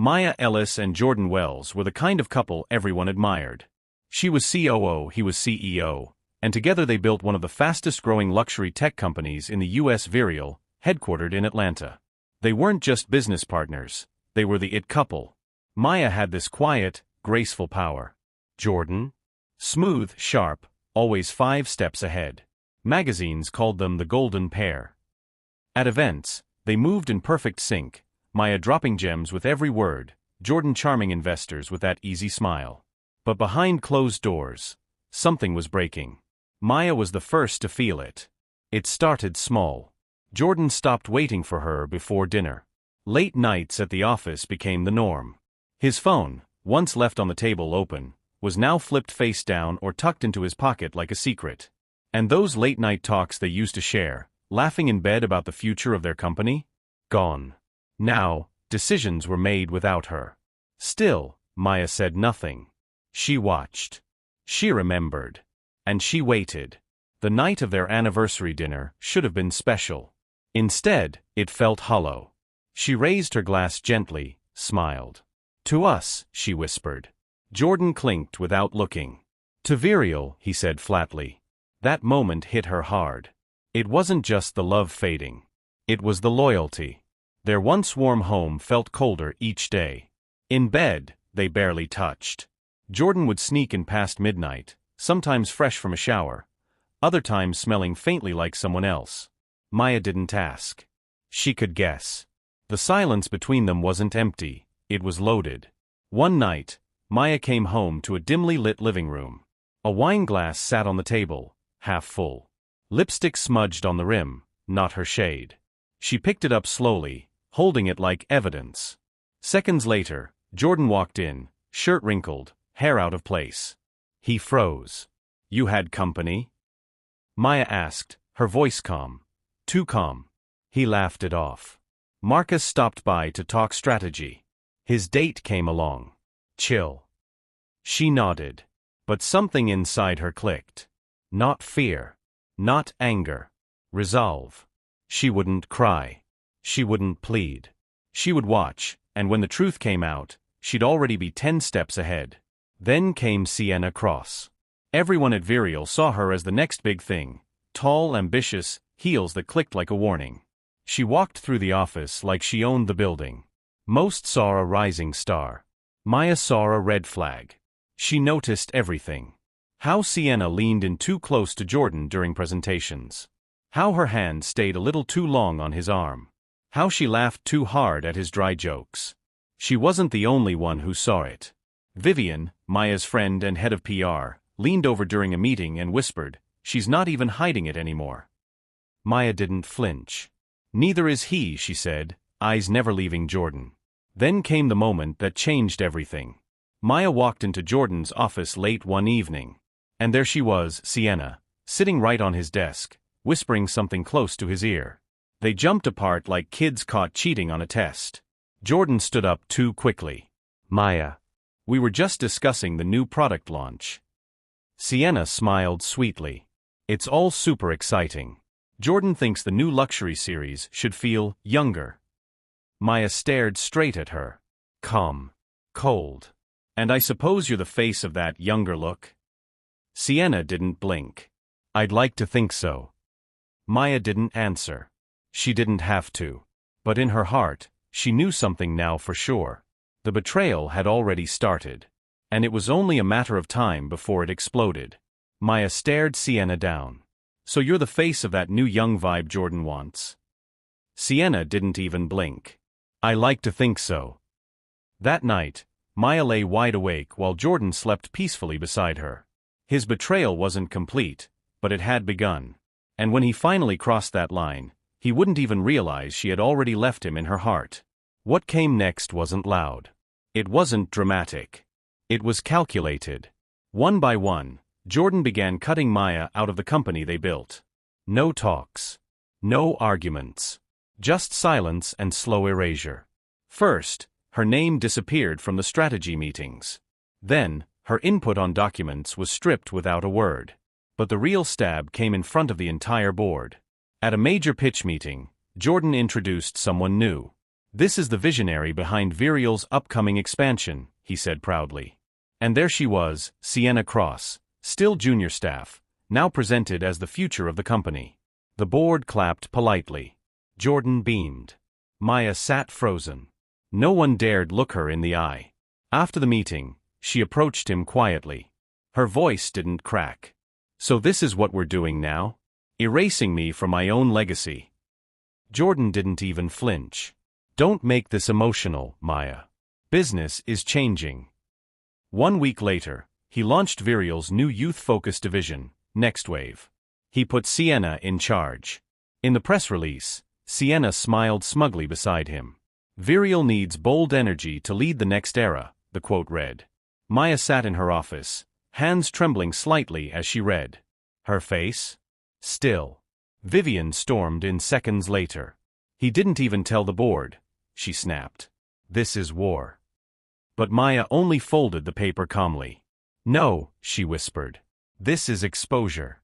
Maya, Ellis and Jordan Wells were the kind of couple everyone admired. She was COO, he was CEO, and together they built one of the fastest-growing luxury tech companies in the U.S. Vireal, headquartered in Atlanta. They weren't just business partners, they were the it couple. Maya had this quiet, graceful power. Jordan? Smooth, sharp, always 5 steps ahead. Magazines called them the golden pair. At events, they moved in perfect sync, Maya dropping gems with every word, Jordan charming investors with that easy smile. But behind closed doors, something was breaking. Maya was the first to feel it. It started small. Jordan stopped waiting for her before dinner. Late nights at the office became the norm. His phone, once left on the table open, was now flipped face down or tucked into his pocket like a secret. And those late-night talks they used to share, laughing in bed about the future of their company? Gone. Now, decisions were made without her. Still, Maya said nothing. She watched. She remembered. And she waited. The night of their anniversary dinner should have been special. Instead, it felt hollow. She raised her glass gently, smiled. "To us," she whispered. Jordan clinked without looking. "To Vireal," he said flatly. That moment hit her hard. It wasn't just the love fading. It was the loyalty. Their once warm home felt colder each day. In bed, they barely touched. Jordan would sneak in past midnight, sometimes fresh from a shower, other times smelling faintly like someone else. Maya didn't ask. She could guess. The silence between them wasn't empty, it was loaded. One night, Maya came home to a dimly lit living room. A wine glass sat on the table, half full. Lipstick smudged on the rim, not her shade. She picked it up slowly, holding it like evidence. Seconds later, Jordan walked in, shirt wrinkled, hair out of place. He froze. "You had company?" Maya asked, her voice calm. Too calm. He laughed it off. Marcus stopped by to talk strategy. His date came along. Chill. She nodded. But something inside her clicked. Not fear. Not anger. Resolve. She wouldn't cry. She wouldn't plead. She would watch, and when the truth came out, she'd already be 10 steps ahead. Then came Sienna Cross. Everyone at Vireal saw her as the next big thing. Tall, ambitious, heels that clicked like a warning. She walked through the office like she owned the building. Most saw a rising star. Maya saw a red flag. She noticed everything. How Sienna leaned in too close to Jordan during presentations. How her hand stayed a little too long on his arm. How she laughed too hard at his dry jokes. She wasn't the only one who saw it. Vivian, Maya's friend and head of PR, leaned over during a meeting and whispered, "She's not even hiding it anymore." Maya didn't flinch. "Neither is he," she said, eyes never leaving Jordan. Then came the moment that changed everything. Maya walked into Jordan's office late one evening. And there she was, Sienna, sitting right on his desk, whispering something close to his ear. They jumped apart like kids caught cheating on a test. Jordan stood up too quickly. "Maya, we were just discussing the new product launch." Sienna smiled sweetly. "It's all super exciting. Jordan thinks the new luxury series should feel younger." Maya stared straight at her. Calm. Cold. "And I suppose you're the face of that younger look?" Sienna didn't blink. "I'd like to think so." Maya didn't answer. She didn't have to. But in her heart, she knew something now for sure. The betrayal had already started. And it was only a matter of time before it exploded. Maya stared Sienna down. "So you're the face of that new young vibe Jordan wants?" Sienna didn't even blink. "I like to think so." That night, Maya lay wide awake while Jordan slept peacefully beside her. His betrayal wasn't complete, but it had begun. And when he finally crossed that line, he wouldn't even realize she had already left him in her heart. What came next wasn't loud. It wasn't dramatic. It was calculated. One by one, Jordan began cutting Maya out of the company they built. No talks. No arguments. Just silence and slow erasure. First, her name disappeared from the strategy meetings. Then, her input on documents was stripped without a word. But the real stab came in front of the entire board. At a major pitch meeting, Jordan introduced someone new. "This is the visionary behind Vireal's upcoming expansion," he said proudly. And there she was, Sienna Cross, still junior staff, now presented as the future of the company. The board clapped politely. Jordan beamed. Maya sat frozen. No one dared look her in the eye. After the meeting, she approached him quietly. Her voice didn't crack. "So this is what we're doing now? Erasing me from my own legacy." Jordan didn't even flinch. "Don't make this emotional, Maya. Business is changing." 1 week later, he launched Vireal's new youth-focused division, Next Wave. He put Sienna in charge. In the press release, Sienna smiled smugly beside him. "Vireal needs bold energy to lead the next era," the quote read. Maya sat in her office, hands trembling slightly as she read. Her face? Still. Vivian stormed in seconds later. "He didn't even tell the board," she snapped. "This is war." But Maya only folded the paper calmly. "No," she whispered. "This is exposure."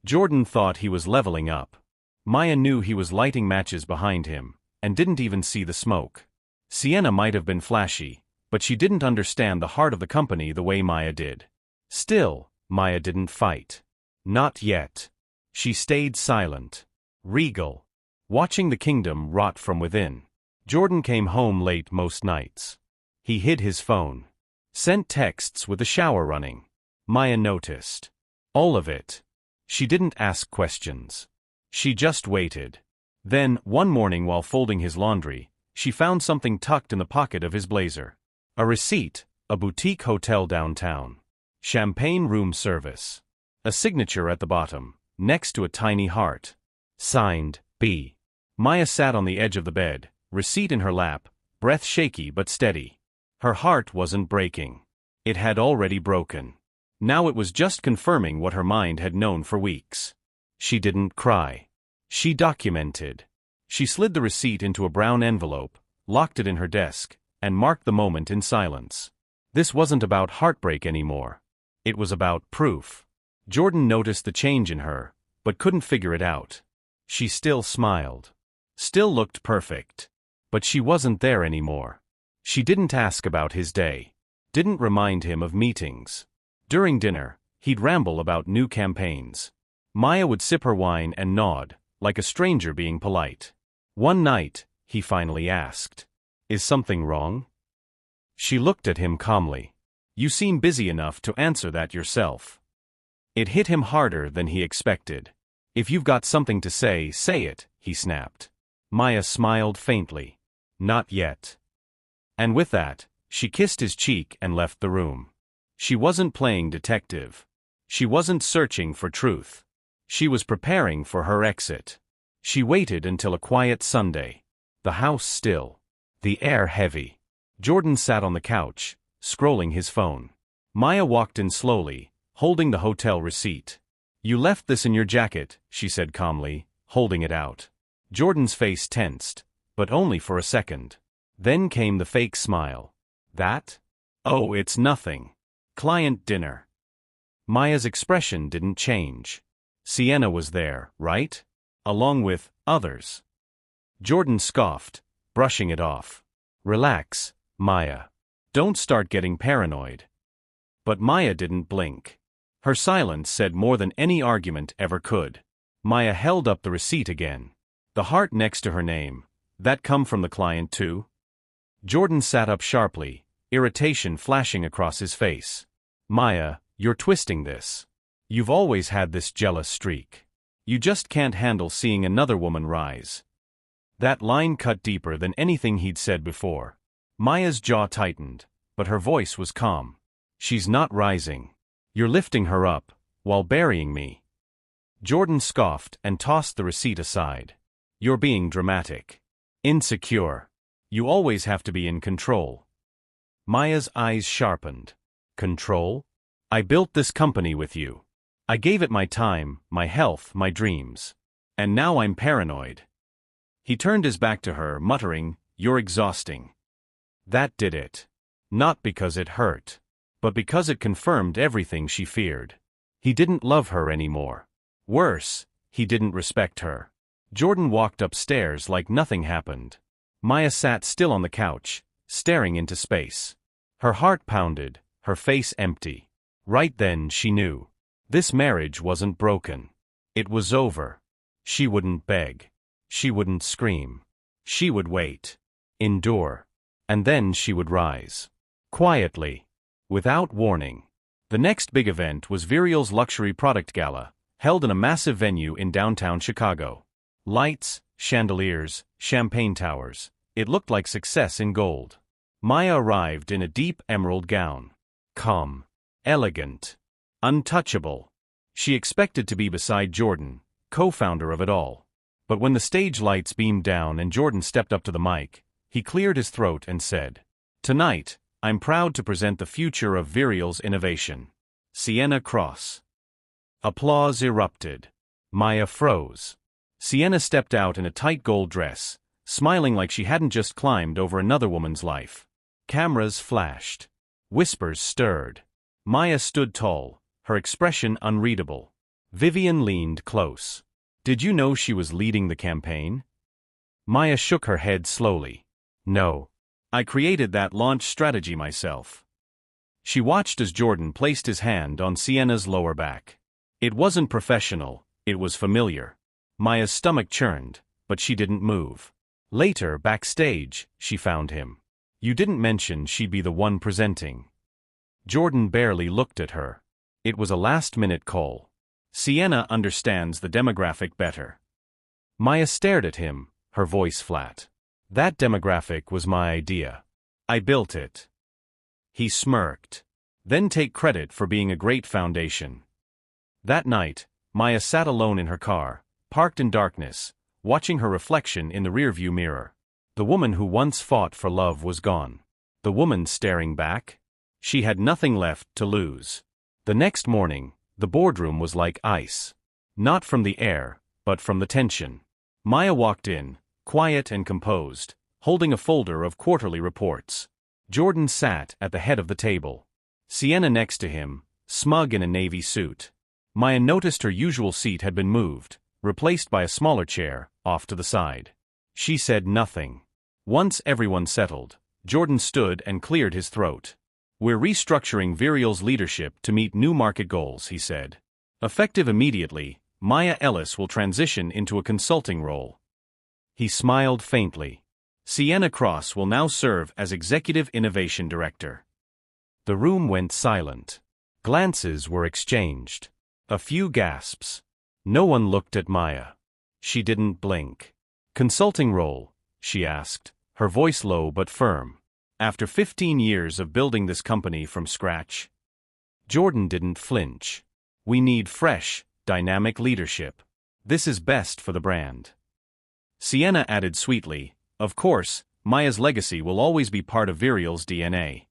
Jordan thought he was leveling up. Maya knew he was lighting matches behind him, and didn't even see the smoke. Sienna might have been flashy, but she didn't understand the heart of the company the way Maya did. Still, Maya didn't fight. Not yet. She stayed silent. Regal. Watching the kingdom rot from within. Jordan came home late most nights. He hid his phone. Sent texts with the shower running. Maya noticed. All of it. She didn't ask questions. She just waited. Then, one morning while folding his laundry, she found something tucked in the pocket of his blazer. A receipt, a boutique hotel downtown. Champagne room service. A signature at the bottom, next to a tiny heart. Signed, B. Maya sat on the edge of the bed, receipt in her lap, breath shaky but steady. Her heart wasn't breaking. It had already broken. Now it was just confirming what her mind had known for weeks. She didn't cry. She documented. She slid the receipt into a brown envelope, locked it in her desk, and marked the moment in silence. This wasn't about heartbreak anymore. It was about proof. Jordan noticed the change in her, but couldn't figure it out. She still smiled. Still looked perfect. But she wasn't there anymore. She didn't ask about his day. Didn't remind him of meetings. During dinner, he'd ramble about new campaigns. Maya would sip her wine and nod, like a stranger being polite. One night, he finally asked, "Is something wrong?" She looked at him calmly. "You seem busy enough to answer that yourself." It hit him harder than he expected. "If you've got something to say it," he snapped. Maya smiled faintly. "Not yet." And with that, she kissed his cheek and left the room. She wasn't playing detective. She wasn't searching for truth. She was preparing for her exit. She waited until a quiet Sunday. The house still. The air heavy. Jordan sat on the couch, scrolling his phone. Maya walked in slowly, holding the hotel receipt. "You left this in your jacket," she said calmly, holding it out. Jordan's face tensed, but only for a second. Then came the fake smile. "That? Oh, it's nothing. Client dinner." Maya's expression didn't change. Sienna was there, right? Along with others. Jordan scoffed, brushing it off. "Relax, Maya. Don't start getting paranoid." But Maya didn't blink. Her silence said more than any argument ever could. Maya held up the receipt again. The heart next to her name. That come from the client too? Jordan sat up sharply, irritation flashing across his face. "Maya, you're twisting this. You've always had this jealous streak. You just can't handle seeing another woman rise." That line cut deeper than anything he'd said before. Maya's jaw tightened, but her voice was calm. "She's not rising. You're lifting her up, while burying me." Jordan scoffed and tossed the receipt aside. "You're being dramatic. Insecure. You always have to be in control." Maya's eyes sharpened. "Control? I built this company with you. I gave it my time, my health, my dreams. And now I'm paranoid." He turned his back to her, muttering, "You're exhausting." That did it. Not because it hurt, but because it confirmed everything she feared. He didn't love her anymore. Worse, he didn't respect her. Jordan walked upstairs like nothing happened. Maya sat still on the couch, staring into space. Her heart pounded, her face empty. Right then she knew. This marriage wasn't broken. It was over. She wouldn't beg. She wouldn't scream. She would wait. Endure. And then she would rise. Quietly. Without warning. The next big event was Vireal's luxury product gala, held in a massive venue in downtown Chicago. Lights, chandeliers, champagne towers. It looked like success in gold. Maya arrived in a deep emerald gown. Calm. Elegant. Untouchable. She expected to be beside Jordan, co-founder of it all. But when the stage lights beamed down and Jordan stepped up to the mic, he cleared his throat and said, "Tonight, I'm proud to present the future of Vireal's innovation. Sienna Cross." Applause erupted. Maya froze. Sienna stepped out in a tight gold dress, smiling like she hadn't just climbed over another woman's life. Cameras flashed. Whispers stirred. Maya stood tall, her expression unreadable. Vivian leaned close. "Did you know she was leading the campaign?" Maya shook her head slowly. "No. I created that launch strategy myself." She watched as Jordan placed his hand on Sienna's lower back. It wasn't professional, it was familiar. Maya's stomach churned, but she didn't move. Later, backstage, she found him. "You didn't mention she'd be the one presenting." Jordan barely looked at her. It was a last-minute call. Sienna understands the demographic better. Maya stared at him, her voice flat. "That demographic was my idea. I built it." He smirked. "Then take credit for being a great foundation." That night, Maya sat alone in her car, parked in darkness, watching her reflection in the rearview mirror. The woman who once fought for love was gone. The woman staring back? She had nothing left to lose. The next morning, the boardroom was like ice. Not from the air, but from the tension. Maya walked in, quiet and composed, holding a folder of quarterly reports. Jordan sat at the head of the table. Sienna next to him, smug in a navy suit. Maya noticed her usual seat had been moved, replaced by a smaller chair, off to the side. She said nothing. Once everyone settled, Jordan stood and cleared his throat. "We're restructuring Vireal's leadership to meet new market goals," he said. Effective immediately, Maya Ellis will transition into a consulting role. He smiled faintly. Sienna Cross will now serve as Executive Innovation Director. The room went silent. Glances were exchanged. A few gasps. No one looked at Maya. She didn't blink. "Consulting role?" she asked, her voice low but firm. "After 15 years of building this company from scratch?" Jordan didn't flinch. "We need fresh, dynamic leadership. This is best for the brand." Sienna added sweetly, "Of course, Maya's legacy will always be part of Vireal's DNA."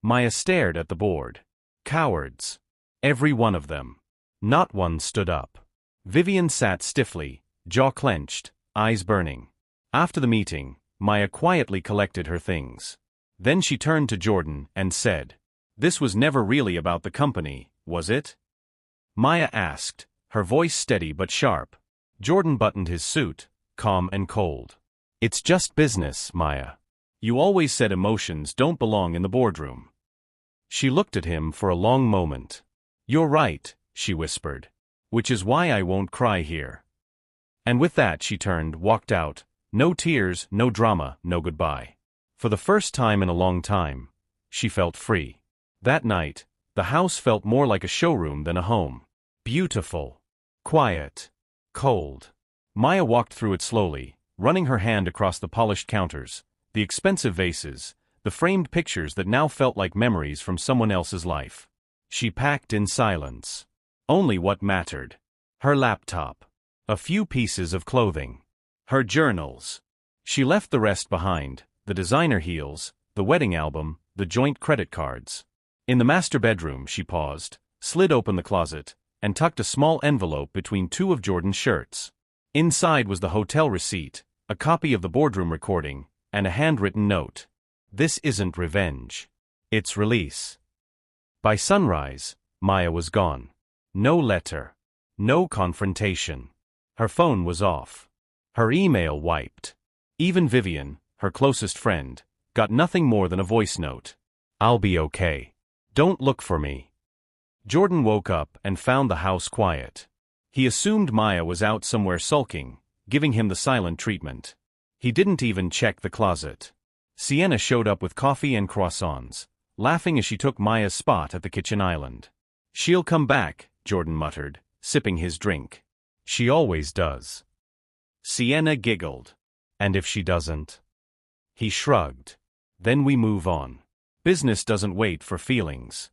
Maya stared at the board. Cowards. Every one of them. Not one stood up. Vivian sat stiffly, jaw clenched, eyes burning. After the meeting, Maya quietly collected her things. Then she turned to Jordan and said, "This was never really about the company, was it?" Maya asked, her voice steady but sharp. Jordan buttoned his suit, calm and cold. "It's just business, Maya. You always said emotions don't belong in the boardroom." She looked at him for a long moment. "You're right," she whispered. "Which is why I won't cry here." And with that she turned, walked out. No tears, no drama, no goodbye. For the first time in a long time, she felt free. That night, the house felt more like a showroom than a home. Beautiful. Quiet. Cold. Maya walked through it slowly, running her hand across the polished counters, the expensive vases, the framed pictures that now felt like memories from someone else's life. She packed in silence. Only what mattered. Her laptop. A few pieces of clothing. Her journals. She left the rest behind, the designer heels, the wedding album, the joint credit cards. In the master bedroom she paused, slid open the closet, and tucked a small envelope between two of Jordan's shirts. Inside was the hotel receipt, a copy of the boardroom recording, and a handwritten note. "This isn't revenge. It's release." By sunrise, Maya was gone. No letter. No confrontation. Her phone was off. Her email wiped. Even Vivian, her closest friend, got nothing more than a voice note. "I'll be okay. Don't look for me." Jordan woke up and found the house quiet. He assumed Maya was out somewhere sulking, giving him the silent treatment. He didn't even check the closet. Sienna showed up with coffee and croissants, laughing as she took Maya's spot at the kitchen island. "She'll come back," Jordan muttered, sipping his drink. "She always does." Sienna giggled. "And if she doesn't?" He shrugged. "Then we move on. Business doesn't wait for feelings."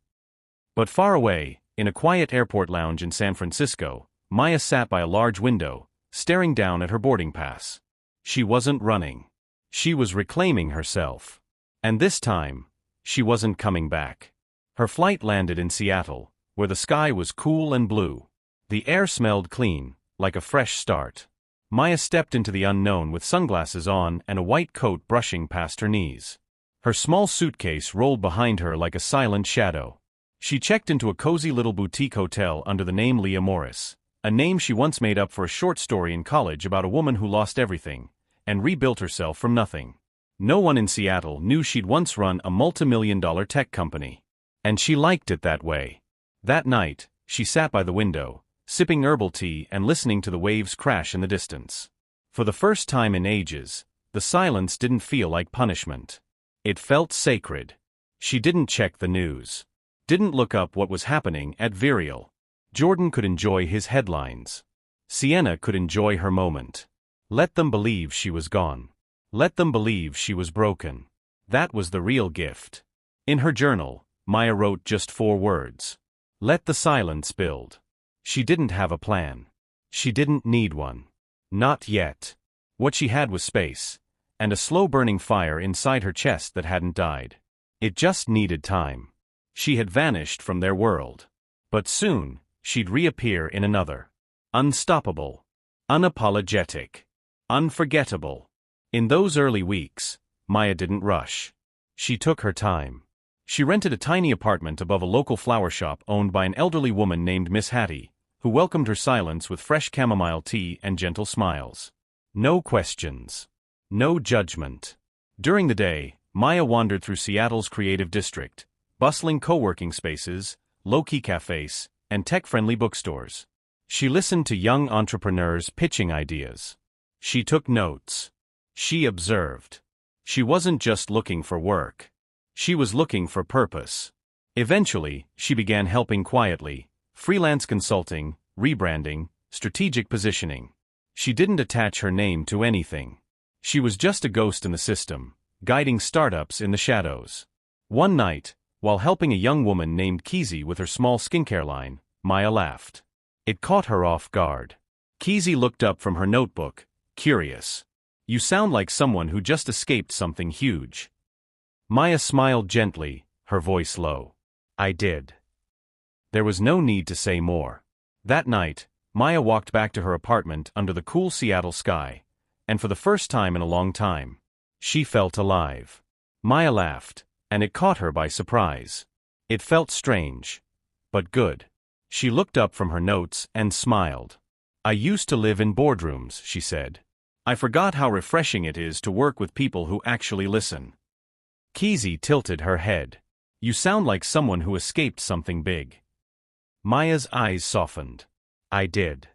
But far away, in a quiet airport lounge in San Francisco, Maya sat by a large window, staring down at her boarding pass. She wasn't running. She was reclaiming herself. And this time, she wasn't coming back. Her flight landed in Seattle, where the sky was cool and blue. The air smelled clean, like a fresh start. Maya stepped into the unknown with sunglasses on and a white coat brushing past her knees. Her small suitcase rolled behind her like a silent shadow. She checked into a cozy little boutique hotel under the name Leah Morris, a name she once made up for a short story in college about a woman who lost everything and rebuilt herself from nothing. No one in Seattle knew she'd once run a multi-million-dollar tech company. And she liked it that way. That night, she sat by the window, sipping herbal tea and listening to the waves crash in the distance. For the first time in ages, the silence didn't feel like punishment. It felt sacred. She didn't check the news. Didn't look up what was happening at Vireal. Jordan could enjoy his headlines. Sienna could enjoy her moment. Let them believe she was gone. Let them believe she was broken. That was the real gift. In her journal, Maya wrote just 4 words. Let the silence build. She didn't have a plan. She didn't need one. Not yet. What she had was space, and a slow-burning fire inside her chest that hadn't died. It just needed time. She had vanished from their world. But soon, she'd reappear in another. Unstoppable. Unapologetic. Unforgettable. In those early weeks, Maya didn't rush. She took her time. She rented a tiny apartment above a local flower shop owned by an elderly woman named Miss Hattie, who welcomed her silence with fresh chamomile tea and gentle smiles. No questions. No judgment. During the day, Maya wandered through Seattle's creative district, bustling co-working spaces, low-key cafes, and tech-friendly bookstores. She listened to young entrepreneurs pitching ideas. She took notes. She observed. She wasn't just looking for work. She was looking for purpose. Eventually, she began helping quietly, freelance consulting, rebranding, strategic positioning. She didn't attach her name to anything. She was just a ghost in the system, guiding startups in the shadows. One night, while helping a young woman named Keezy with her small skincare line, Maya laughed. It caught her off guard. Keezy looked up from her notebook, curious. "You sound like someone who just escaped something huge." Maya smiled gently, her voice low. "I did." There was no need to say more. That night, Maya walked back to her apartment under the cool Seattle sky, and for the first time in a long time, she felt alive. Maya laughed, and it caught her by surprise. It felt strange, but good. She looked up from her notes and smiled. "I used to live in boardrooms," she said. "I forgot how refreshing it is to work with people who actually listen." Keezy tilted her head. "You sound like someone who escaped something big." Maya's eyes softened. "I did."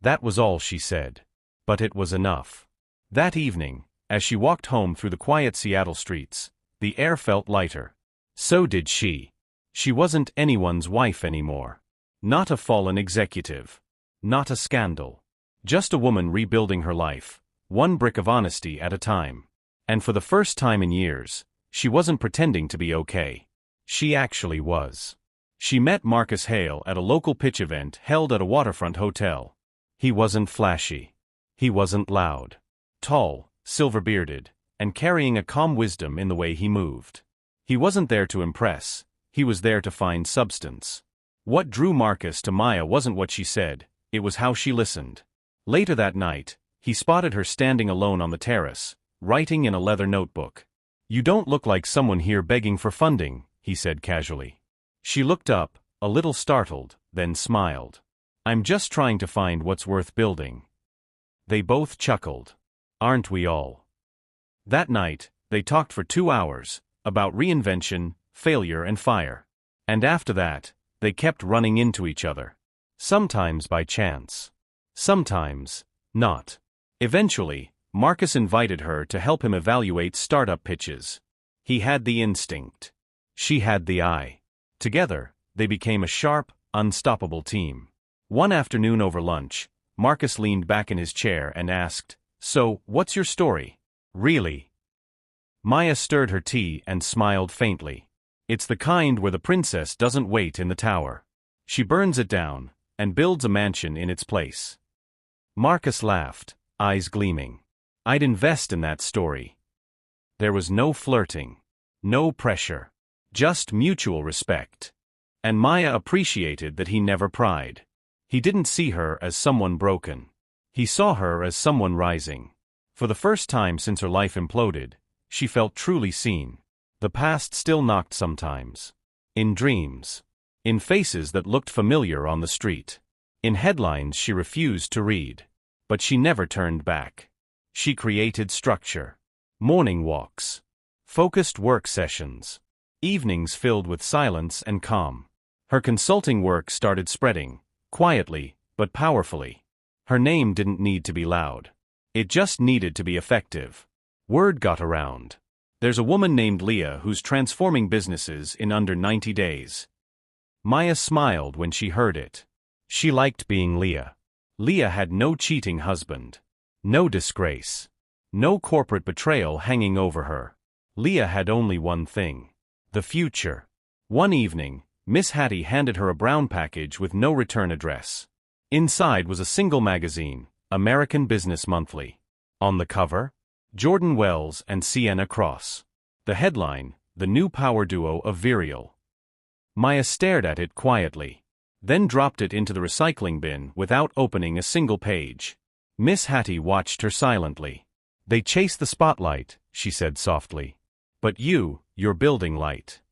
That was all she said. But it was enough. That evening, as she walked home through the quiet Seattle streets, the air felt lighter. So did she. She wasn't anyone's wife anymore. Not a fallen executive. Not a scandal. Just a woman rebuilding her life, one brick of honesty at a time. And for the first time in years, she wasn't pretending to be okay. She actually was. She met Marcus Hale at a local pitch event held at a waterfront hotel. He wasn't flashy. He wasn't loud. Tall, silver-bearded, and carrying a calm wisdom in the way he moved. He wasn't there to impress. He was there to find substance. What drew Marcus to Maya wasn't what she said, it was how she listened. Later that night, he spotted her standing alone on the terrace, writing in a leather notebook. "You don't look like someone here begging for funding," he said casually. She looked up, a little startled, then smiled. "I'm just trying to find what's worth building." They both chuckled. "Aren't we all?" That night, they talked for 2 hours, about reinvention, failure and fire. And after that, they kept running into each other. Sometimes by chance. Sometimes, not. Eventually, Marcus invited her to help him evaluate startup pitches. He had the instinct. She had the eye. Together, they became a sharp, unstoppable team. One afternoon over lunch, Marcus leaned back in his chair and asked, "So, what's your story? Really?" Maya stirred her tea and smiled faintly. "It's the kind where the princess doesn't wait in the tower. She burns it down, and builds a mansion in its place." Marcus laughed, eyes gleaming. "I'd invest in that story." There was no flirting. No pressure. Just mutual respect. And Maya appreciated that he never pried. He didn't see her as someone broken. He saw her as someone rising. For the first time since her life imploded, she felt truly seen. The past still knocked sometimes. In dreams. In faces that looked familiar on the street. In headlines she refused to read. But she never turned back. She created structure. Morning walks. Focused work sessions. Evenings filled with silence and calm. Her consulting work started spreading, quietly, but powerfully. Her name didn't need to be loud. It just needed to be effective. Word got around. There's a woman named Leah who's transforming businesses in under 90 days. Maya smiled when she heard it. She liked being Leah. Leah had no cheating husband. No disgrace. No corporate betrayal hanging over her. Leah had only one thing. The future. One evening, Miss Hattie handed her a brown package with no return address. Inside was a single magazine, American Business Monthly. On the cover, Jordan Wells and Sienna Cross. The headline, "The New Power Duo of Vireal." Maya stared at it quietly, then dropped it into the recycling bin without opening a single page. Miss Hattie watched her silently. "They chase the spotlight," she said softly. "But you're building light."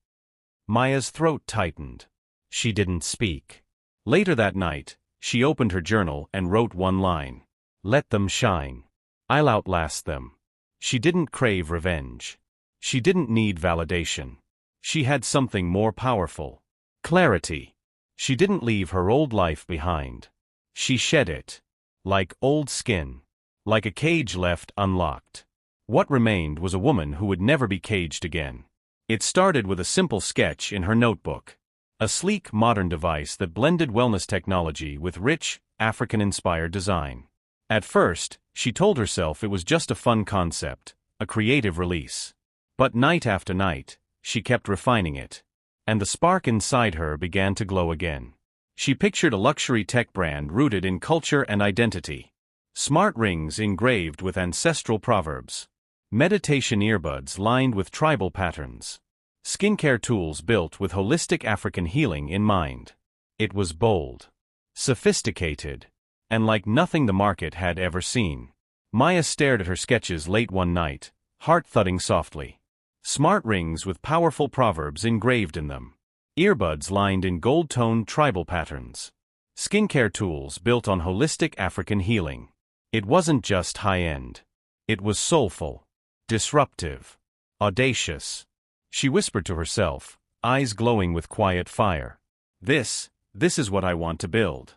Maya's throat tightened. She didn't speak. Later that night, she opened her journal and wrote one line. "Let them shine. I'll outlast them." She didn't crave revenge. She didn't need validation. She had something more powerful. Clarity. She didn't leave her old life behind. She shed it. Like old skin. Like a cage left unlocked. What remained was a woman who would never be caged again. It started with a simple sketch in her notebook. A sleek, modern device that blended wellness technology with rich, African-inspired design. At first, she told herself it was just a fun concept, a creative release. But night after night, she kept refining it. And the spark inside her began to glow again. She pictured a luxury tech brand rooted in culture and identity. Smart rings engraved with ancestral proverbs. Meditation earbuds lined with tribal patterns. Skincare tools built with holistic African healing in mind. It was bold. Sophisticated. And like nothing the market had ever seen. Maya stared at her sketches late one night, heart thudding softly. Smart rings with powerful proverbs engraved in them. Earbuds lined in gold-toned tribal patterns. Skincare tools built on holistic African healing. It wasn't just high-end. It was soulful. Disruptive. Audacious. She whispered to herself, eyes glowing with quiet fire. This is what I want to build.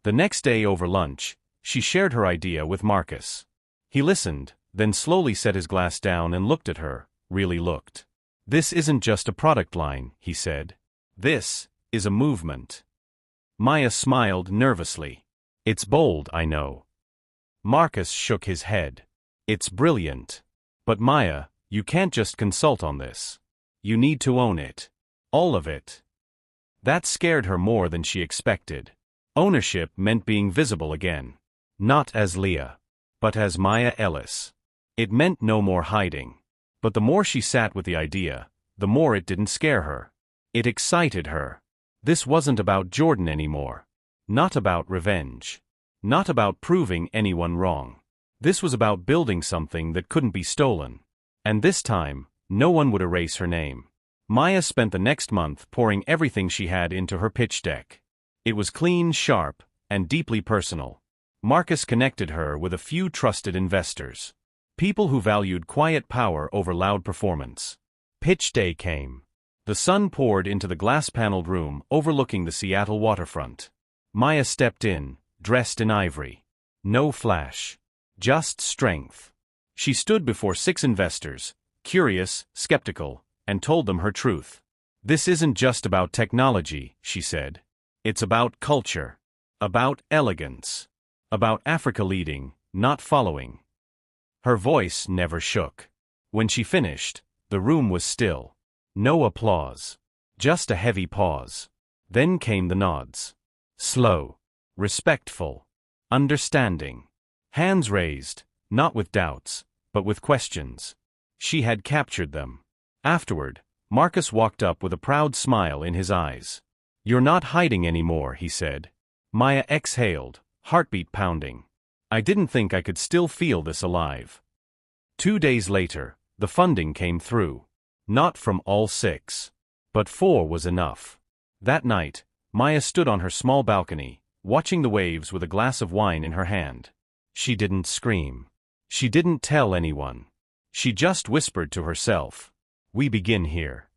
The next day over lunch, she shared her idea with Marcus. He listened, then slowly set his glass down and looked at her, really looked. "This isn't just a product line," he said. "This is a movement." Maya smiled nervously. "It's bold, I know." Marcus shook his head. "It's brilliant. But Maya, you can't just consult on this. You need to own it. All of it." That scared her more than she expected. Ownership meant being visible again. Not as Leah, but as Maya Ellis. It meant no more hiding. But the more she sat with the idea, the more it didn't scare her. It excited her. This wasn't about Jordan anymore. Not about revenge. Not about proving anyone wrong. This was about building something that couldn't be stolen. And this time, no one would erase her name. Maya spent the next month pouring everything she had into her pitch deck. It was clean, sharp, and deeply personal. Marcus connected her with a few trusted investors. People who valued quiet power over loud performance. Pitch day came. The sun poured into the glass-paneled room overlooking the Seattle waterfront. Maya stepped in, dressed in ivory. No flash. Just strength. She stood before 6 investors, curious, skeptical, and told them her truth. "This isn't just about technology," she said. "It's about culture. About elegance. About Africa leading, not following." Her voice never shook. When she finished, the room was still. No applause. Just a heavy pause. Then came the nods. Slow. Respectful. Understanding. Hands raised, not with doubts, but with questions. She had captured them. Afterward, Marcus walked up with a proud smile in his eyes. "You're not hiding anymore," he said. Maya exhaled, heartbeat pounding. "I didn't think I could still feel this alive." 2 days later, the funding came through. Not from all 6. But 4 was enough. That night, Maya stood on her small balcony, watching the waves with a glass of wine in her hand. She didn't scream. She didn't tell anyone. She just whispered to herself, "We begin here."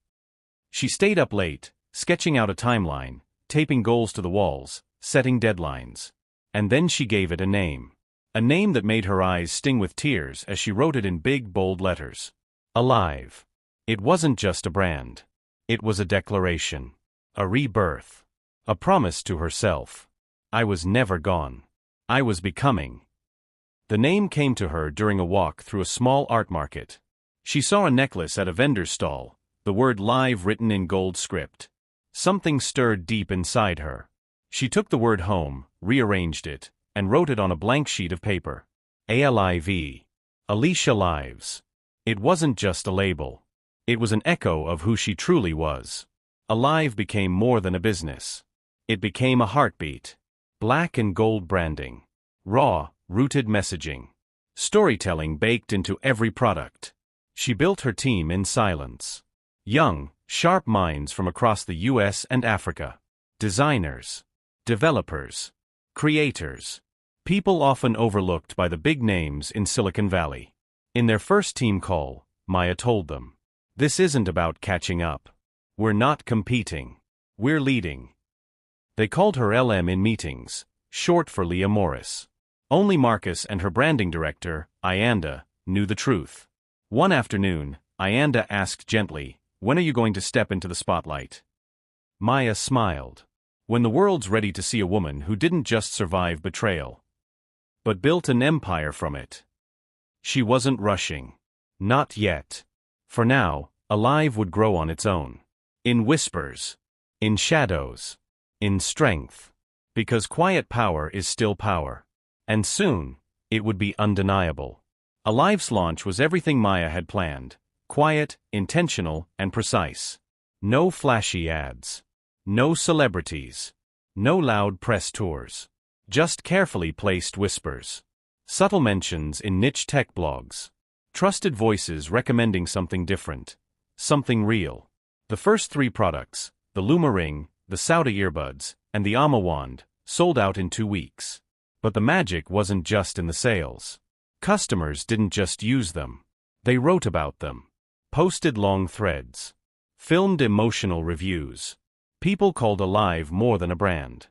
She stayed up late, sketching out a timeline, taping goals to the walls, setting deadlines. And then she gave it a name. A name that made her eyes sting with tears as she wrote it in big, bold letters. Alive. It wasn't just a brand. It was a declaration. A rebirth. A promise to herself. I was never gone. I was becoming. The name came to her during a walk through a small art market. She saw a necklace at a vendor's stall, the word "live" written in gold script. Something stirred deep inside her. She took the word home, rearranged it, and wrote it on a blank sheet of paper. ALIV. Alicia Lives. It wasn't just a label. It was an echo of who she truly was. Alive became more than a business. It became a heartbeat. Black and gold branding. Raw, rooted messaging. Storytelling baked into every product. She built her team in silence. Young, sharp minds from across the US and Africa. Designers. Developers. Creators. People often overlooked by the big names in Silicon Valley. In their first team call, Maya told them, "This isn't about catching up. We're not competing. We're leading." They called her LM in meetings, short for Leah Morris. Only Marcus and her branding director, Ayanda, knew the truth. One afternoon, Ayanda asked gently, "When are you going to step into the spotlight?" Maya smiled. "When the world's ready to see a woman who didn't just survive betrayal, but built an empire from it." She wasn't rushing. Not yet. For now, Alive would grow on its own. In whispers. In shadows. In strength. Because quiet power is still power. And soon, it would be undeniable. Alive's launch was everything Maya had planned. Quiet, intentional, and precise. No flashy ads. No celebrities. No loud press tours. Just carefully placed whispers. Subtle mentions in niche tech blogs. Trusted voices recommending something different. Something real. The first 3 products, the Luma Ring, the Sauda earbuds, and the Ama wand, sold out in 2 weeks. But the magic wasn't just in the sales. Customers didn't just use them. They wrote about them. Posted long threads. Filmed emotional reviews. People called Alive more than a brand.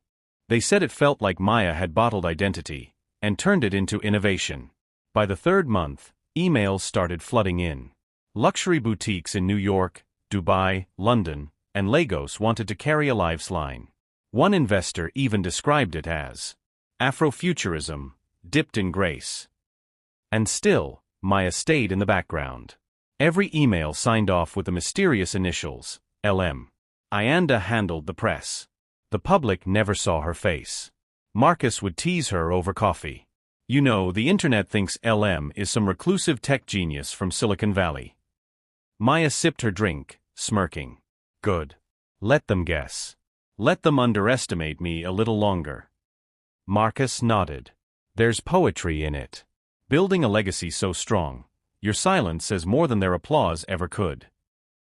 They said it felt like Maya had bottled identity and turned it into innovation. By the 3rd month, emails started flooding in. Luxury boutiques in New York, Dubai, London, and Lagos wanted to carry Alive's line. One investor even described it as Afrofuturism, dipped in grace. And still, Maya stayed in the background. Every email signed off with the mysterious initials, LM. Ayanda handled the press. The public never saw her face. Marcus would tease her over coffee. "You know, the internet thinks LM is some reclusive tech genius from Silicon Valley." Maya sipped her drink, smirking. "Good. Let them guess. Let them underestimate me a little longer." Marcus nodded. "There's poetry in it. Building a legacy so strong, your silence says more than their applause ever could."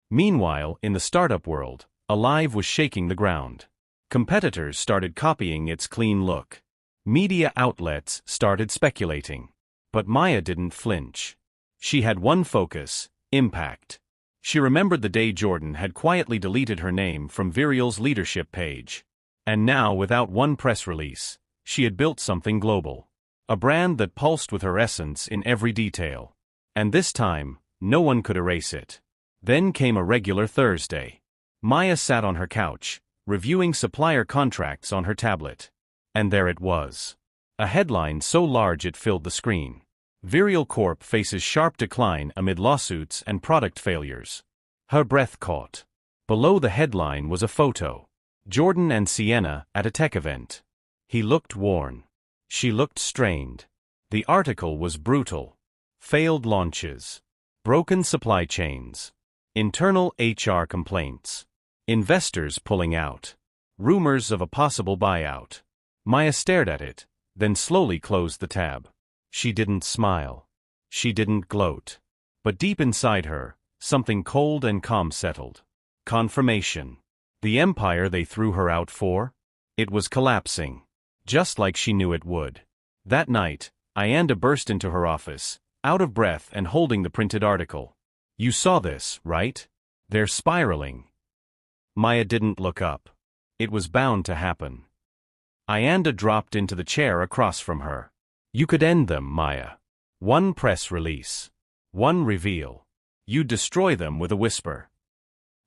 Meanwhile, in the startup world, Alive was shaking the ground. Competitors started copying its clean look. Media outlets started speculating. But Maya didn't flinch. She had one focus: impact. She remembered the day Jordan had quietly deleted her name from Vireal's leadership page. And now, without one press release, she had built something global. A brand that pulsed with her essence in every detail. And this time, no one could erase it. Then came a regular Thursday. Maya sat on her couch, reviewing supplier contracts on her tablet. And there it was. A headline so large it filled the screen. Vireal Corp faces sharp decline amid lawsuits and product failures. Her breath caught. Below the headline was a photo. Jordan and Sienna at a tech event. He looked worn. She looked strained. The article was brutal. Failed launches. Broken supply chains. Internal HR complaints. Investors pulling out. Rumors of a possible buyout. Maya stared at it, then slowly closed the tab. She didn't smile. She didn't gloat. But deep inside her, something cold and calm settled. Confirmation. The empire they threw her out for? It was collapsing. Just like she knew it would. That night, Ayanda burst into her office, out of breath and holding the printed article. "You saw this, right? They're spiraling." Maya didn't look up. It was bound to happen. Ayanda dropped into the chair across from her. "You could end them, Maya. One press release. One reveal. You'd destroy them with a whisper."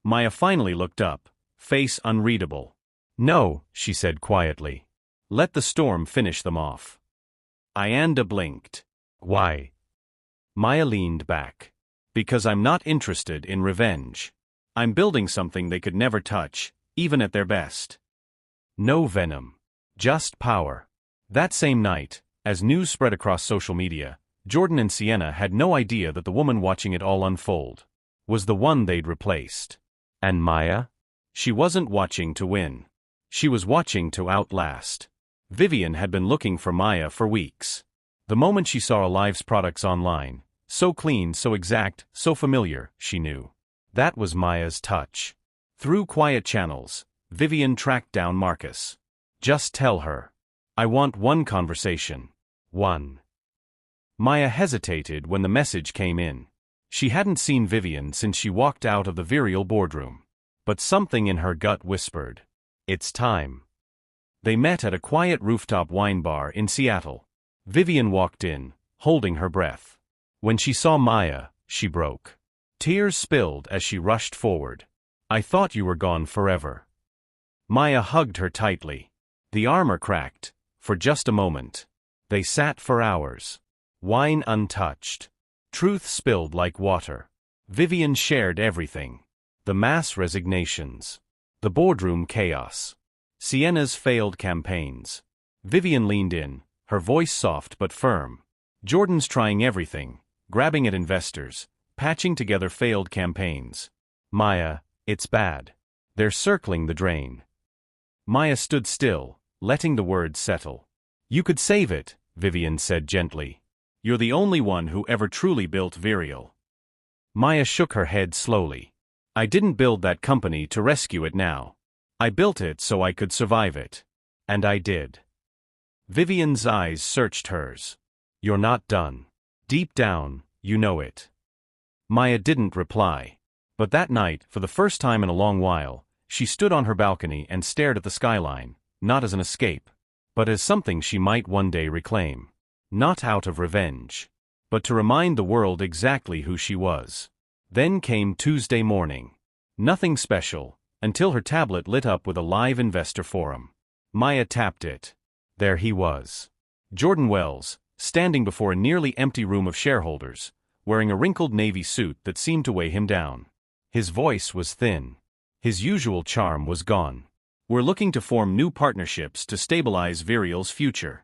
Maya finally looked up, face unreadable. "No," she said quietly. "Let the storm finish them off." Ayanda blinked. "Why?" Maya leaned back. "Because I'm not interested in revenge. I'm building something they could never touch, even at their best. No venom. Just power." That same night, as news spread across social media, Jordan and Sienna had no idea that the woman watching it all unfold was the one they'd replaced. And Maya? She wasn't watching to win. She was watching to outlast. Vivian had been looking for Maya for weeks. The moment she saw Alive's products online, so clean, so exact, so familiar, she knew. That was Maya's touch. Through quiet channels, Vivian tracked down Marcus. "Just tell her. I want one conversation. One." Maya hesitated when the message came in. She hadn't seen Vivian since she walked out of the Vireal boardroom. But something in her gut whispered, "It's time." They met at a quiet rooftop wine bar in Seattle. Vivian walked in, holding her breath. When she saw Maya, she broke. Tears spilled as she rushed forward. "I thought you were gone forever." Maya hugged her tightly. The armor cracked, for just a moment. They sat for hours. Wine untouched. Truth spilled like water. Vivian shared everything. The mass resignations. The boardroom chaos. Sienna's failed campaigns. Vivian leaned in, her voice soft but firm. "Jordan's trying everything, grabbing at investors, patching together failed campaigns. Maya, it's bad. They're circling the drain." Maya stood still, letting the words settle. "You could save it," Vivian said gently. "You're the only one who ever truly built Vireal." Maya shook her head slowly. "I didn't build that company to rescue it now. I built it so I could survive it. And I did." Vivian's eyes searched hers. "You're not done. Deep down, you know it." Maya didn't reply. But that night, for the first time in a long while, she stood on her balcony and stared at the skyline, not as an escape, but as something she might one day reclaim. Not out of revenge, but to remind the world exactly who she was. Then came Tuesday morning. Nothing special, until her tablet lit up with a live investor forum. Maya tapped it. There he was. Jordan Wells, standing before a nearly empty room of shareholders, wearing a wrinkled navy suit that seemed to weigh him down. His voice was thin. His usual charm was gone. "We're looking to form new partnerships to stabilize Vireal's future."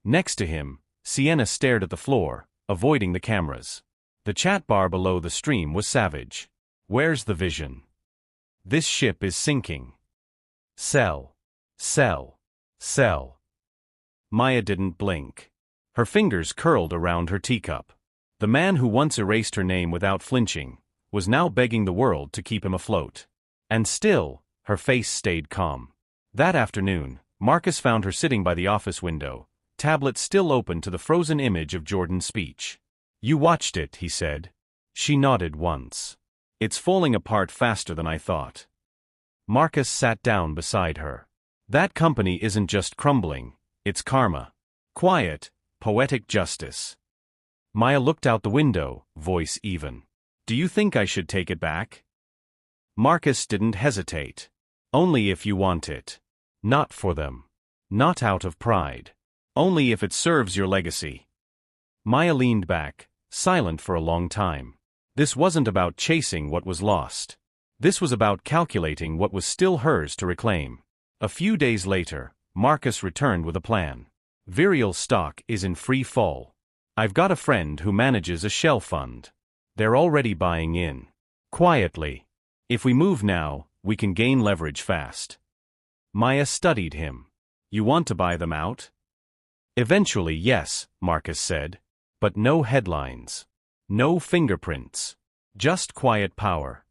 Next to him, Sienna stared at the floor, avoiding the cameras. The chat bar below the stream was savage. "Where's the vision? This ship is sinking. Sell. Sell. Sell." Maya didn't blink. Her fingers curled around her teacup. The man who once erased her name without flinching was now begging the world to keep him afloat. And still, her face stayed calm. That afternoon, Marcus found her sitting by the office window, tablet still open to the frozen image of Jordan's speech. "You watched it," he said. She nodded once. "It's falling apart faster than I thought." Marcus sat down beside her. "That company isn't just crumbling, it's karma. Quiet, poetic justice." Maya looked out the window, voice even. "Do you think I should take it back?" Marcus didn't hesitate. "Only if you want it. Not for them. Not out of pride. Only if it serves your legacy." Maya leaned back, silent for a long time. This wasn't about chasing what was lost. This was about calculating what was still hers to reclaim. A few days later, Marcus returned with a plan. "Vireal stock is in free fall. I've got a friend who manages a shell fund. They're already buying in. Quietly. If we move now, we can gain leverage fast." Maya studied him. "You want to buy them out?" "Eventually, yes," Marcus said. "But no headlines. No fingerprints. Just quiet power."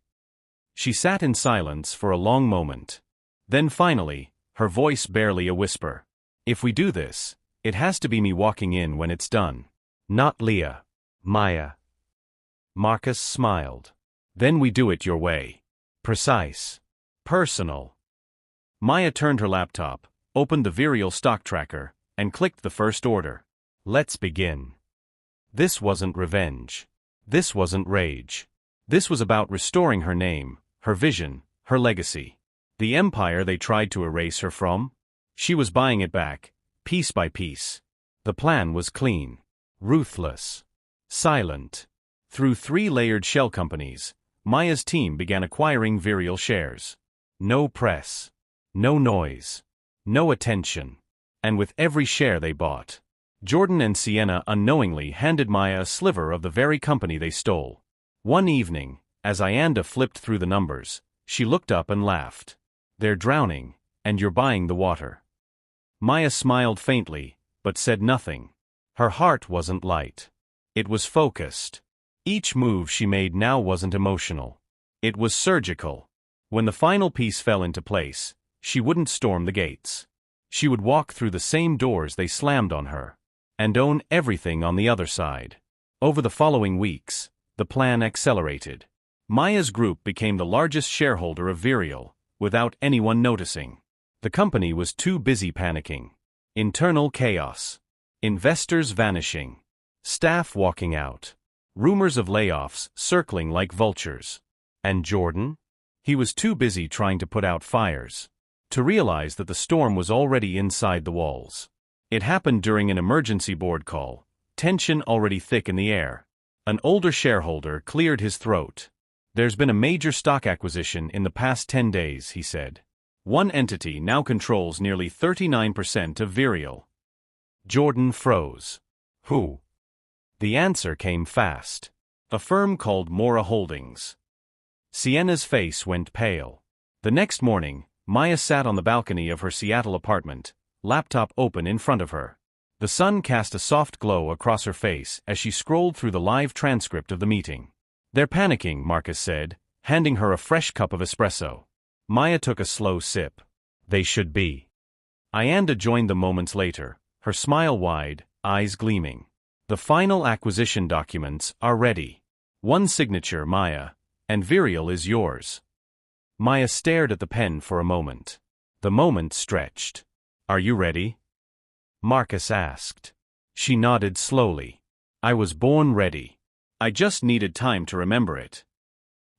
She sat in silence for a long moment. Then finally, her voice barely a whisper. "If we do this, it has to be me walking in when it's done. Not Leah. Maya." Marcus smiled. "Then we do it your way. Precise. Personal." Maya turned her laptop, opened the Vireal stock tracker, and clicked the first order. "Let's begin." This wasn't revenge. This wasn't rage. This was about restoring her name, her vision, her legacy. The empire they tried to erase her from? She was buying it back, piece by piece. The plan was clean. Ruthless. Silent. Through 3 layered shell companies, Maya's team began acquiring Vireal shares. No press. No noise. No attention. And with every share they bought, Jordan and Sienna unknowingly handed Maya a sliver of the very company they stole. One evening, as Ayanda flipped through the numbers, she looked up and laughed. "They're drowning, and you're buying the water." Maya smiled faintly, but said nothing. Her heart wasn't light. It was focused. Each move she made now wasn't emotional. It was surgical. When the final piece fell into place, she wouldn't storm the gates. She would walk through the same doors they slammed on her, and own everything on the other side. Over the following weeks, the plan accelerated. Maya's group became the largest shareholder of Vireal, without anyone noticing. The company was too busy panicking. Internal chaos. Investors vanishing. Staff walking out. Rumors of layoffs circling like vultures. And Jordan? He was too busy trying to put out fires to realize that the storm was already inside the walls. It happened during an emergency board call, tension already thick in the air. An older shareholder cleared his throat. "There's been a major stock acquisition in the past 10 days, he said. One entity now controls nearly 39% of Vireal. Jordan froze. Who? The answer came fast. A firm called Mora Holdings. Sienna's face went pale. The next morning, Maya sat on the balcony of her Seattle apartment, laptop open in front of her. The sun cast a soft glow across her face as she scrolled through the live transcript of the meeting. "They're panicking," Marcus said, handing her a fresh cup of espresso. Maya took a slow sip. "They should be." Ayanda joined them moments later, her smile wide, eyes gleaming. "The final acquisition documents are ready. One signature, Maya, and Vireal is yours." Maya stared at the pen for a moment. The moment stretched. "Are you ready?" Marcus asked. She nodded slowly. "I was born ready. I just needed time to remember it."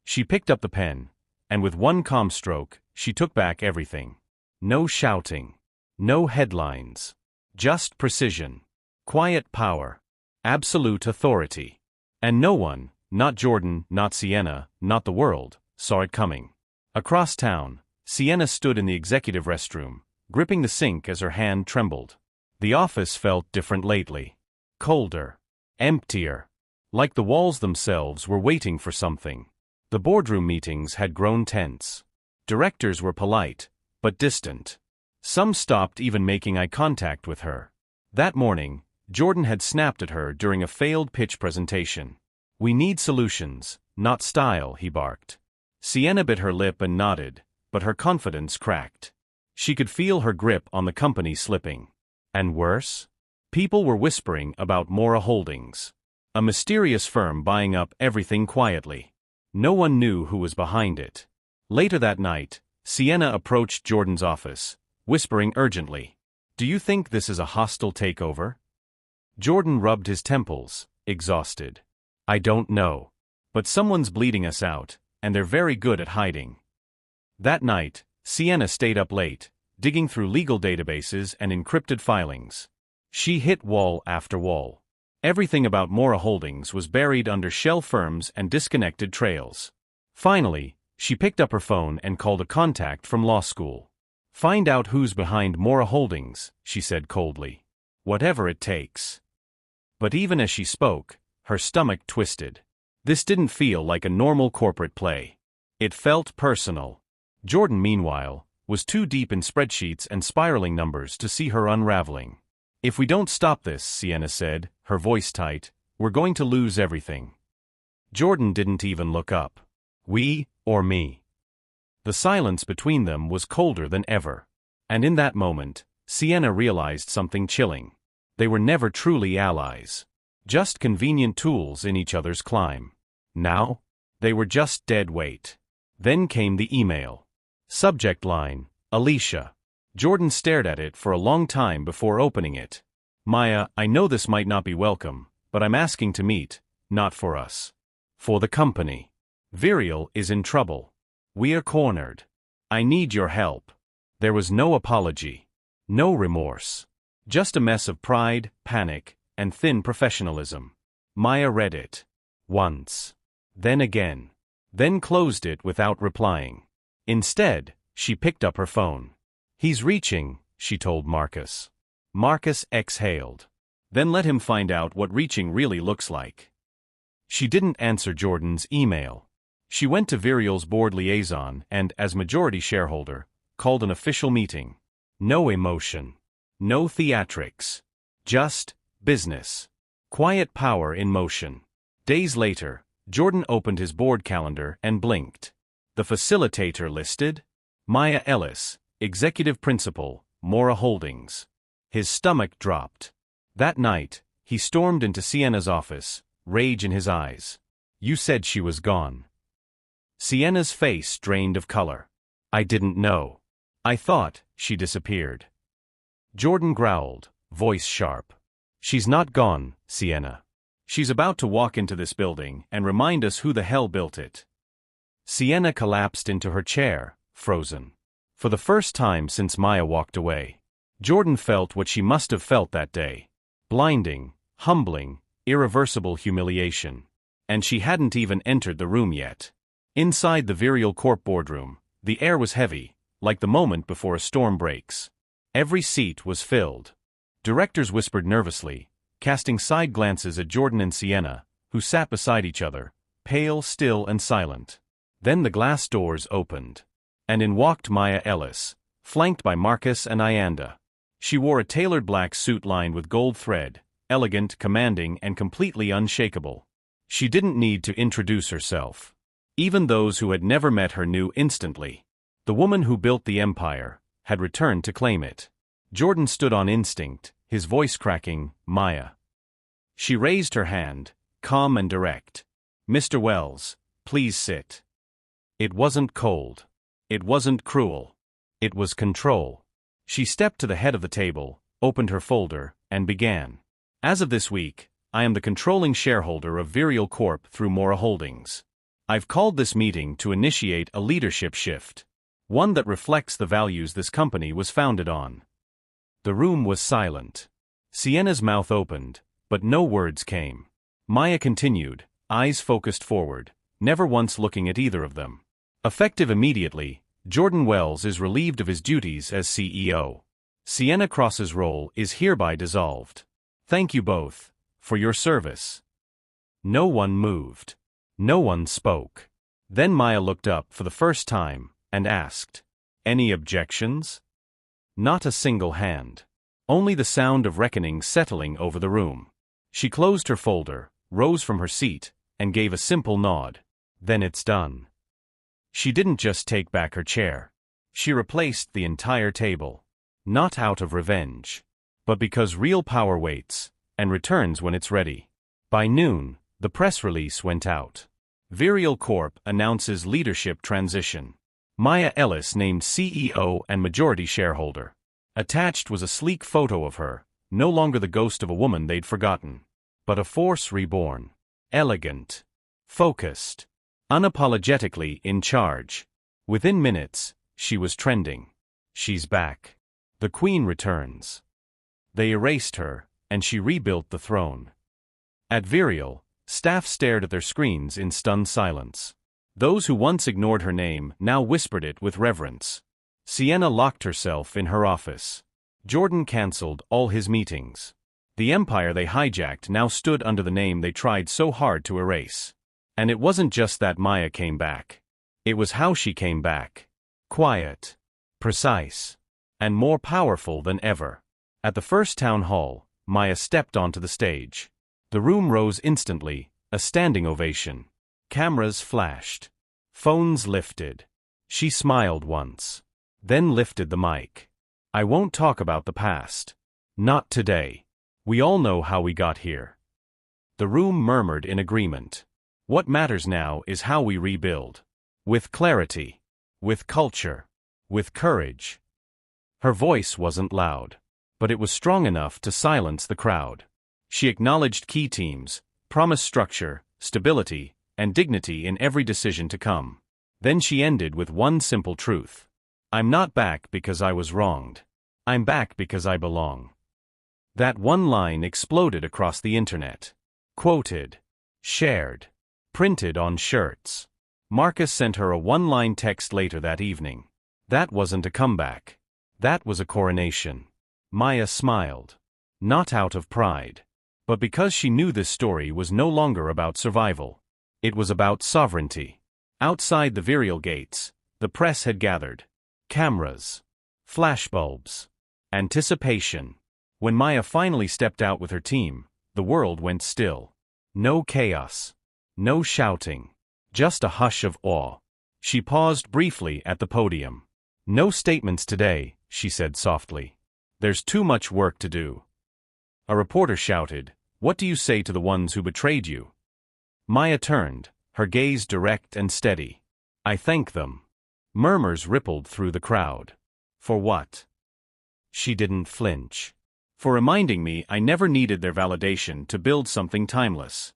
She picked up the pen, and with one calm stroke, she took back everything. No shouting. No headlines. Just precision. Quiet power. Absolute authority. And no one, not Jordan, not Sienna, not the world, saw it coming. Across town, Sienna stood in the executive restroom, gripping the sink as her hand trembled. The office felt different lately. Colder. Emptier. Like the walls themselves were waiting for something. The boardroom meetings had grown tense. Directors were polite, but distant. Some stopped even making eye contact with her. That morning, Jordan had snapped at her during a failed pitch presentation. "We need solutions, not style," he barked. Sienna bit her lip and nodded, but her confidence cracked. She could feel her grip on the company slipping. And worse? People were whispering about Mora Holdings, a mysterious firm buying up everything quietly. No one knew who was behind it. Later that night, Sienna approached Jordan's office, whispering urgently, "Do you think this is a hostile takeover?" Jordan rubbed his temples, exhausted. "I don't know. But someone's bleeding us out, and they're very good at hiding." That night, Sienna stayed up late, digging through legal databases and encrypted filings. She hit wall after wall. Everything about Mora Holdings was buried under shell firms and disconnected trails. Finally, she picked up her phone and called a contact from law school. "Find out who's behind Mora Holdings," she said coldly. "Whatever it takes." But even as she spoke, her stomach twisted. This didn't feel like a normal corporate play. It felt personal. Jordan, meanwhile, was too deep in spreadsheets and spiraling numbers to see her unraveling. "If we don't stop this," Sienna said, her voice tight, "we're going to lose everything." Jordan didn't even look up. "We, or me?" The silence between them was colder than ever. And in that moment, Sienna realized something chilling. They were never truly allies. Just convenient tools in each other's climb. Now, they were just dead weight. Then came the email. Subject line, Alicia. Jordan stared at it for a long time before opening it. "Maya, I know this might not be welcome, but I'm asking to meet, not for us. For the company. Vireal is in trouble. We are cornered. I need your help." There was no apology. No remorse. Just a mess of pride, panic, and thin professionalism. Maya read it. Once. Then again. Then closed it without replying. Instead, she picked up her phone. "He's reaching," she told Marcus. Marcus exhaled. "Then let him find out what reaching really looks like." She didn't answer Jordan's email. She went to Vireal's board liaison and, as majority shareholder, called an official meeting. No emotion. No theatrics. Just business. Quiet power in motion. Days later, Jordan opened his board calendar and blinked. The facilitator listed? Maya Ellis, Executive Principal, Mora Holdings. His stomach dropped. That night, he stormed into Sienna's office, rage in his eyes. "You said she was gone." Sienna's face drained of color. "I didn't know. I thought she disappeared." Jordan growled, voice sharp. "She's not gone, Sienna. She's about to walk into this building and remind us who the hell built it." Sienna collapsed into her chair, frozen. For the first time since Maya walked away, Jordan felt what she must have felt that day. Blinding, humbling, irreversible humiliation. And she hadn't even entered the room yet. Inside the Vireal Corp boardroom, the air was heavy, like the moment before a storm breaks. Every seat was filled. Directors whispered nervously, casting side glances at Jordan and Sienna, who sat beside each other, pale, still, and silent. Then the glass doors opened. And in walked Maya Ellis, flanked by Marcus and Ianda. She wore a tailored black suit lined with gold thread, elegant, commanding, and completely unshakable. She didn't need to introduce herself. Even those who had never met her knew instantly. The woman who built the empire had returned to claim it. Jordan stood on instinct, his voice cracking, "Maya." She raised her hand, calm and direct. "Mr. Wells, please sit." It wasn't cold. It wasn't cruel. It was control. She stepped to the head of the table, opened her folder, and began. "As of this week, I am the controlling shareholder of Vireal Corp through Mora Holdings. I've called this meeting to initiate a leadership shift. One that reflects the values this company was founded on." The room was silent. Sienna's mouth opened, but no words came. Maya continued, eyes focused forward, never once looking at either of them. "Effective immediately, Jordan Wells is relieved of his duties as CEO. Sienna Cross's role is hereby dissolved. Thank you both for your service." No one moved. No one spoke. Then Maya looked up for the first time and asked, "Any objections?" Not a single hand. Only the sound of reckoning settling over the room. She closed her folder, rose from her seat, and gave a simple nod. "Then it's done." She didn't just take back her chair. She replaced the entire table. Not out of revenge. but because real power waits and returns when it's ready. By noon, the press release went out. Vireal Corp announces leadership transition. Maya Ellis named CEO and majority shareholder. Attached was a sleek photo of her, no longer the ghost of a woman they'd forgotten, but a force reborn. Elegant. Focused. Unapologetically in charge. Within minutes, she was trending. She's back. The Queen returns. They erased her, and she rebuilt the throne. At Vireal, staff stared at their screens in stunned silence. Those who once ignored her name now whispered it with reverence. Sienna locked herself in her office. Jordan cancelled all his meetings. The empire they hijacked now stood under the name they tried so hard to erase. And it wasn't just that Maya came back. It was how she came back. Quiet. Precise. And more powerful than ever. At the first town hall, Maya stepped onto the stage. The room rose instantly, a standing ovation. Cameras flashed. Phones lifted. She smiled once. Then lifted the mic. I won't talk about the past. Not today. We all know how we got here. The room murmured in agreement. What matters now is how we rebuild. With clarity. With culture. With courage. Her voice wasn't loud, but it was strong enough to silence the crowd. She acknowledged key teams, promised structure, stability, and dignity in every decision to come. Then she ended with one simple truth. I'm not back because I was wronged. I'm back because I belong. That one line exploded across the internet. Quoted. Shared. Printed on shirts. Marcus sent her a one-line text later that evening. That wasn't a comeback. That was a coronation. Maya smiled. Not out of pride. But because she knew this story was no longer about survival. It was about sovereignty. Outside the Vireal gates, the press had gathered. Cameras. Flashbulbs. Anticipation. When Maya finally stepped out with her team, the world went still. No chaos. No shouting. Just a hush of awe. She paused briefly at the podium. No statements today, she said softly. There's too much work to do. A reporter shouted, What do you say to the ones who betrayed you? Maya turned, her gaze direct and steady. I thank them. Murmurs rippled through the crowd. For what? She didn't flinch. For reminding me I never needed their validation to build something timeless.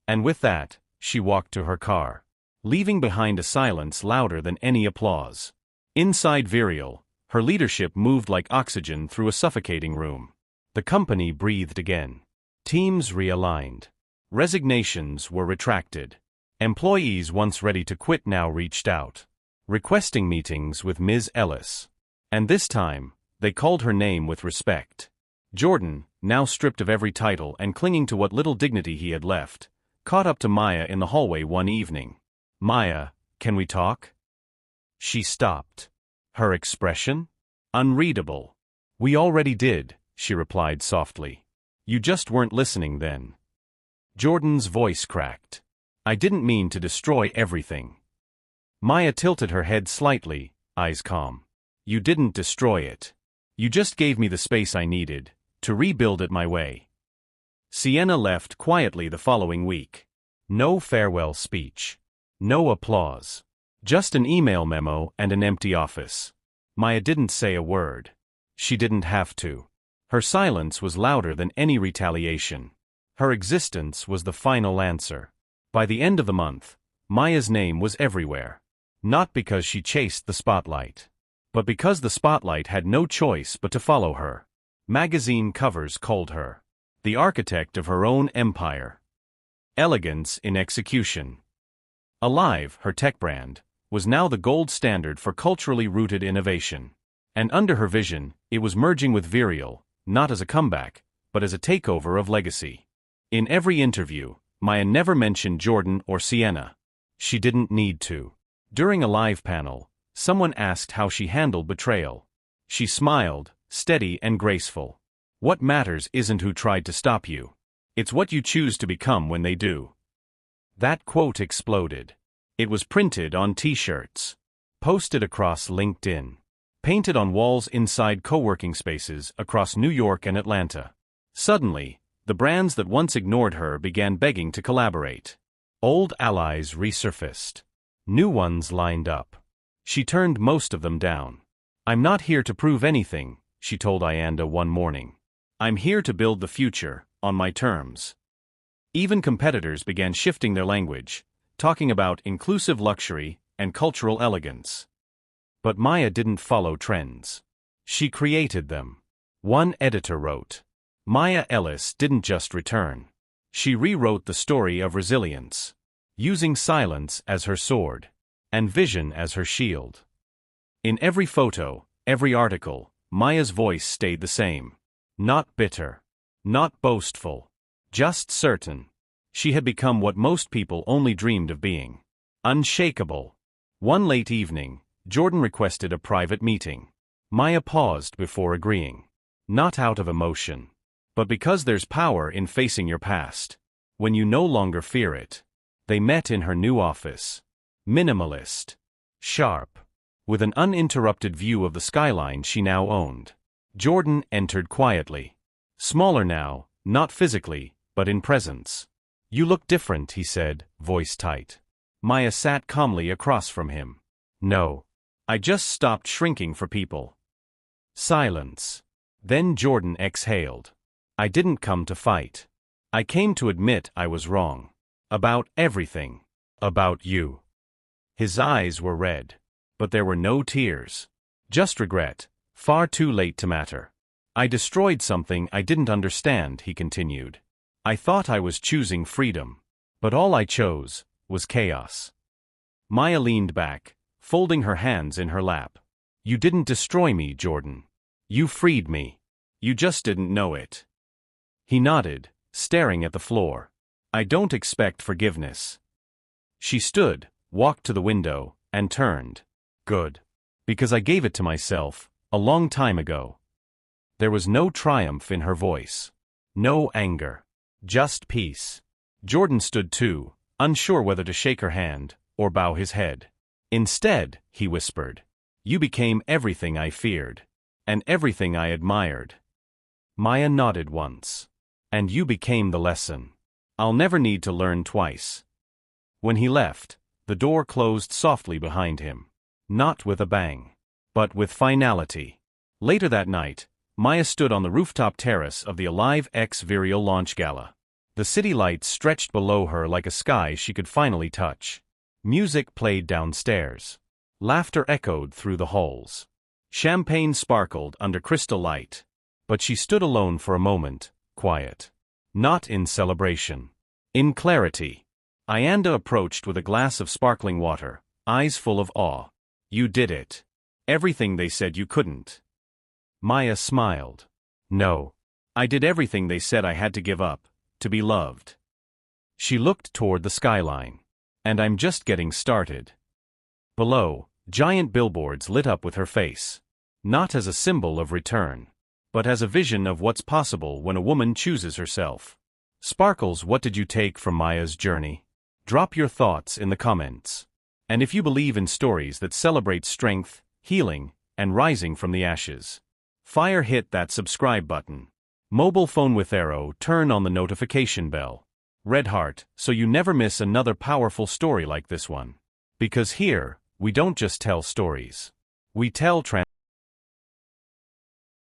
And with that, she walked to her car, leaving behind a silence louder than any applause. Inside Vireal, her leadership moved like oxygen through a suffocating room. The company breathed again. Teams realigned. Resignations were retracted. Employees once ready to quit now reached out, requesting meetings with Ms. Ellis. And this time, they called her name with respect. Jordan, now stripped of every title and clinging to what little dignity he had left, caught up to Maya in the hallway one evening. Maya, can we talk? She stopped. Her expression? Unreadable. We already did, she replied softly. You just weren't listening then. Jordan's voice cracked. I didn't mean to destroy everything. Maya tilted her head slightly, eyes calm. You didn't destroy it. You just gave me the space I needed, to rebuild it my way. Sienna left quietly the following week. No farewell speech. No applause. Just an email memo and an empty office. Maya didn't say a word. She didn't have to. Her silence was louder than any retaliation. Her existence was the final answer. By the end of the month, Maya's name was everywhere. Not because she chased the spotlight, but because the spotlight had no choice but to follow her. Magazine covers called her the architect of her own empire. Elegance in execution. Alive, her tech brand, was now the gold standard for culturally rooted innovation. And under her vision, it was merging with Vireal, not as a comeback, but as a takeover of legacy. In every interview, Maya never mentioned Jordan or Sienna. She didn't need to. During a live panel, someone asked how she handled betrayal. She smiled, steady and graceful. What matters isn't who tried to stop you. It's what you choose to become when they do. That quote exploded. It was printed on t-shirts, posted across LinkedIn, painted on walls inside co-working spaces across New York and Atlanta. Suddenly, the brands that once ignored her began begging to collaborate. Old allies resurfaced. New ones lined up. She turned most of them down. "I'm not here to prove anything," she told Ayanda one morning. "I'm here to build the future, on my terms." Even competitors began shifting their language, talking about inclusive luxury and cultural elegance. But Maya didn't follow trends. She created them. One editor wrote, "Maya Ellis didn't just return. She rewrote the story of resilience, using silence as her sword, and vision as her shield." In every photo, every article, Maya's voice stayed the same. Not bitter. Not boastful. Just certain. She had become what most people only dreamed of being. Unshakable. One late evening, Jordan requested a private meeting. Maya paused before agreeing. Not out of emotion, but because there's power in facing your past, when you no longer fear it. They met in her new office. Minimalist. Sharp. With an uninterrupted view of the skyline she now owned. Jordan entered quietly. Smaller now, not physically, but in presence. "You look different," he said, voice tight. Maya sat calmly across from him. "No. I just stopped shrinking for people." Silence. Then Jordan exhaled. "I didn't come to fight. I came to admit I was wrong. About everything. About you." His eyes were red. But there were no tears. Just regret, far too late to matter. "I destroyed something I didn't understand," he continued. "I thought I was choosing freedom. But all I chose was chaos." Maya leaned back, folding her hands in her lap. "You didn't destroy me, Jordan. You freed me. You just didn't know it." He nodded, staring at the floor. "I don't expect forgiveness." She stood, walked to the window, and turned. "Good. Because I gave it to myself, a long time ago." There was no triumph in her voice. No anger. Just peace. Jordan stood too, unsure whether to shake her hand or bow his head. "Instead," he whispered, "you became everything I feared. And everything I admired." Maya nodded once. "And you became the lesson. I'll never need to learn twice." When he left, the door closed softly behind him. Not with a bang, but with finality. Later that night, Maya stood on the rooftop terrace of the Alive X Vireal launch gala. The city lights stretched below her like a sky she could finally touch. Music played downstairs. Laughter echoed through the halls. Champagne sparkled under crystal light. But she stood alone for a moment, quiet. Not in celebration. In clarity. Ayanda approached with a glass of sparkling water, eyes full of awe. "You did it. Everything they said you couldn't." Maya smiled. "No. I did everything they said I had to give up, to be loved." She looked toward the skyline. "And I'm just getting started." Below, giant billboards lit up with her face. Not as a symbol of return, but as a vision of what's possible when a woman chooses herself. Sparkles, what did you take from Maya's journey? Drop your thoughts in the comments. And if you believe in stories that celebrate strength, healing, and rising from the ashes, hit that subscribe button. Mobile phone with arrow, turn on the notification bell. Red heart, so you never miss another powerful story like this one. Because here, we don't just tell stories. We tell